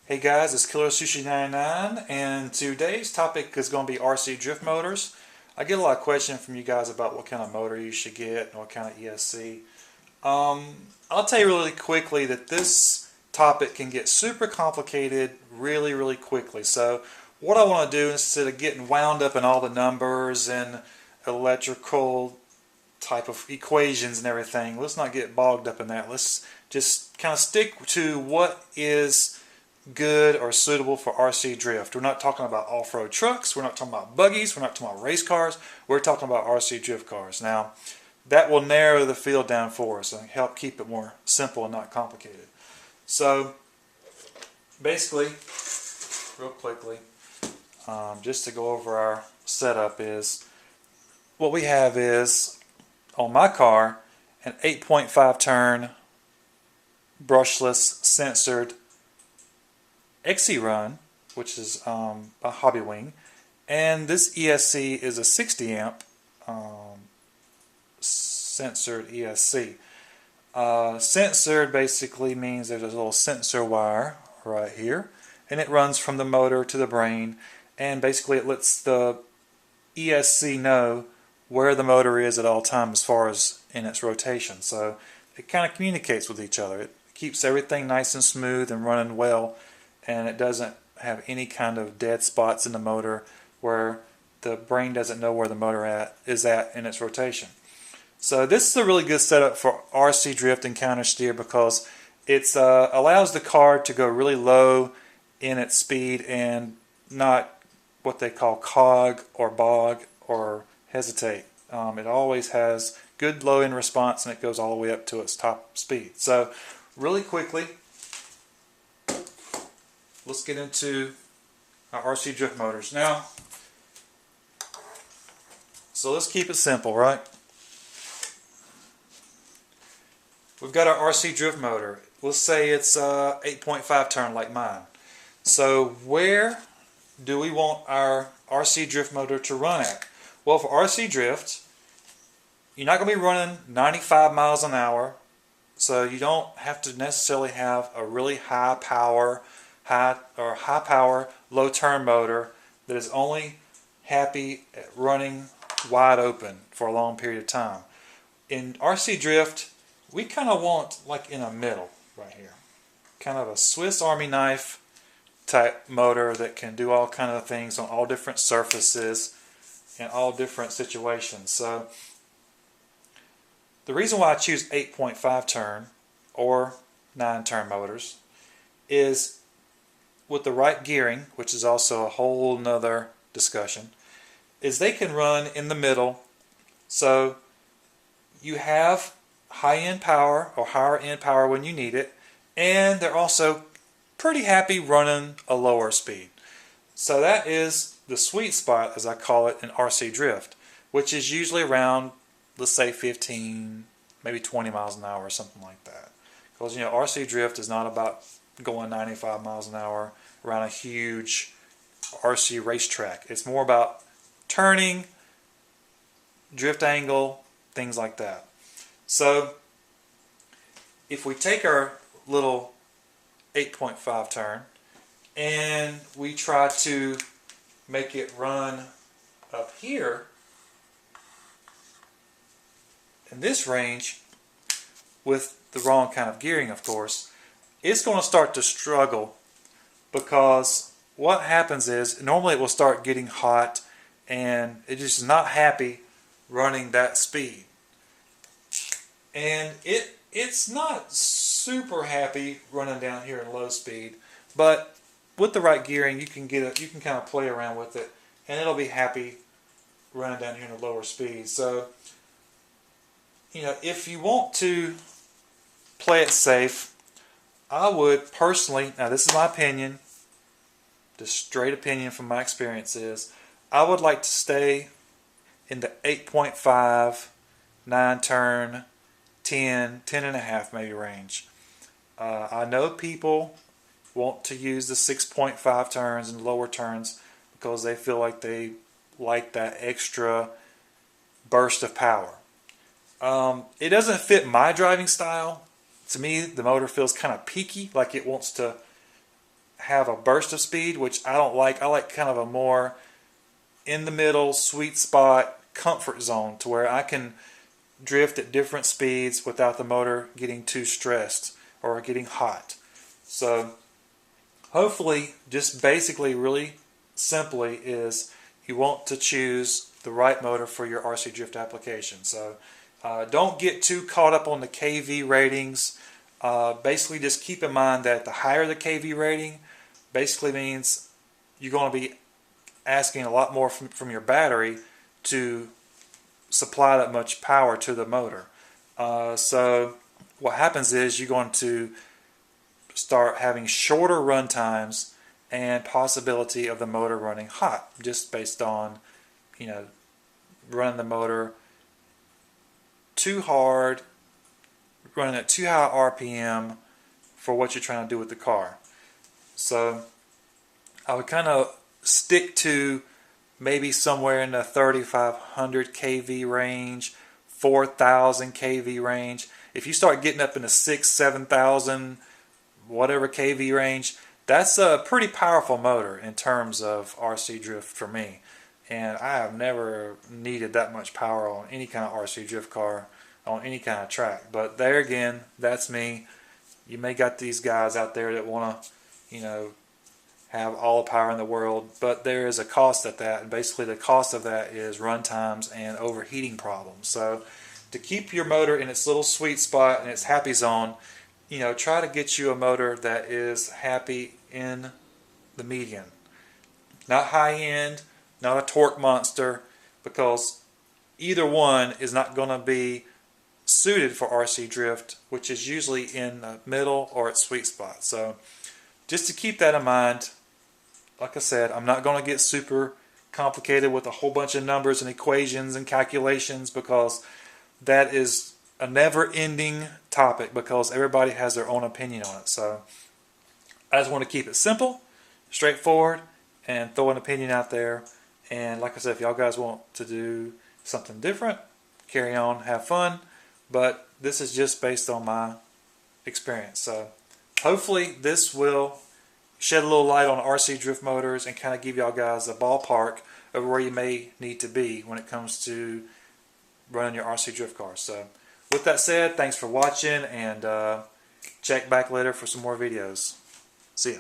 Hey guys, it's Killer Sushi 99 and today's topic is going to be RC drift motors. I get a lot of questions from you guys about what kind of motor you should get and what kind of ESC. I'll tell you really quickly that this topic can get super complicated really quickly. So what I want to do, instead of getting wound up in all the numbers and electrical type of equations and everything, let's not get bogged up in that. Let's just kind of stick to what is good or suitable for RC drift. We're not talking about off-road trucks, we're not talking about buggies, we're not talking about race cars, we're talking about RC drift cars. Now, that will narrow the field down for us and help keep it more simple and not complicated. So, basically, real quickly, just to go over our setup is, what we have is, on my car, an 8.5 turn brushless censored XC Run, which is a Hobbywing, and this ESC is a 60 amp censored ESC. Censored basically means there's a little sensor wire right here, and it runs from the motor to the brain, and basically it lets the ESC know where the motor is at all times as far as in its rotation. So it kind of communicates with each other. It keeps everything nice and smooth and running well, and it doesn't have any kind of dead spots in the motor where the brain doesn't know where the motor is at in its rotation. So this is a really good setup for RC drift and counter steer because it allows the car to go really low in its speed and not what they call cog or bog or hesitate. It always has good low end response, and it goes all the way up to its top speed. So really quickly, let's get into our RC drift motors. Now, so let's keep it simple, right? We've got our RC drift motor. Let's say it's 8.5 turn like mine. So where do we want our RC drift motor to run at? Well, for RC drift, you're not going to be running 95 miles an hour, so you don't have to necessarily have a really high power, low turn motor that is only happy at running wide open for a long period of time. In RC drift, we kind of want like in the middle right here, kind of a Swiss Army knife type motor that can do all kind of things on all different surfaces in all different situations. So the reason why I choose 8.5 turn or 9 turn motors is, with the right gearing, which is also a whole nother discussion, is they can run in the middle. So you have high end power or higher end power when you need it, and they're also pretty happy running a lower speed. So that is the sweet spot, as I call it, in RC drift, which is usually around, let's say 15, maybe 20 miles an hour or something like that. Because, you know, RC drift is not about going 95 miles an hour around a huge RC racetrack. It's more about turning, drift angle, things like that. So if we take our little 8.5 turn and we try to make it run up here in this range with the wrong kind of gearing, of course, it's going to start to struggle, because what happens is normally it will start getting hot and it just is not happy running that speed, and it's not super happy running down here in low speed, but with the right gearing you can kind of play around with it and it'll be happy running down here in a lower speed. So, you know, if you want to play it safe, I would personally, now this is my opinion, just straight opinion from my experience, is I would like to stay in the 8.5, 9 turn, 10 and a half maybe range. I know people want to use the 6.5 turns and lower turns because they feel like they like that extra burst of power. It doesn't fit my driving style. To me, the motor feels kind of peaky, like it wants to have a burst of speed, which I don't like. I like kind of a more in the middle, sweet spot, comfort zone to where I can drift at different speeds without the motor getting too stressed or getting hot. So hopefully, just basically really simply is you want to choose the right motor for your RC drift application. So don't get too caught up on the KV ratings. Basically just keep in mind that the higher the KV rating basically means you're going to be asking a lot more from your battery to supply that much power to the motor. So what happens is you're going to start having shorter run times and possibility of the motor running hot, just based on, you know, running the motor too hard, running at too high RPM for what you're trying to do with the car. So I would kind of stick to maybe somewhere in the 3,500 kV range, 4,000 kV range. If you start getting up in the 6,000, 7,000 whatever kV range, that's a pretty powerful motor in terms of RC drift for me. And I have never needed that much power on any kind of RC drift car on any kind of track. But there again, that's me. You may got these guys out there that want to, you know, have all the power in the world, but there is a cost at that, and basically the cost of that is run times and overheating problems. So to keep your motor in its little sweet spot and its happy zone, you know, try to get you a motor that is happy in the median. Not high end, not a torque monster, because either one is not going to be suited for RC drift, which is usually in the middle or its sweet spot. So just to keep that in mind, like I said, I'm not going to get super complicated with a whole bunch of numbers and equations and calculations, because that is a never-ending topic, because everybody has their own opinion on it. So I just want to keep it simple, straightforward, and throw an opinion out there. And like I said, if y'all guys want to do something different, carry on, have fun. But this is just based on my experience. So hopefully this will shed a little light on RC drift motors and kind of give y'all guys a ballpark of where you may need to be when it comes to running your RC drift cars. So with that said, thanks for watching, and check back later for some more videos. See ya.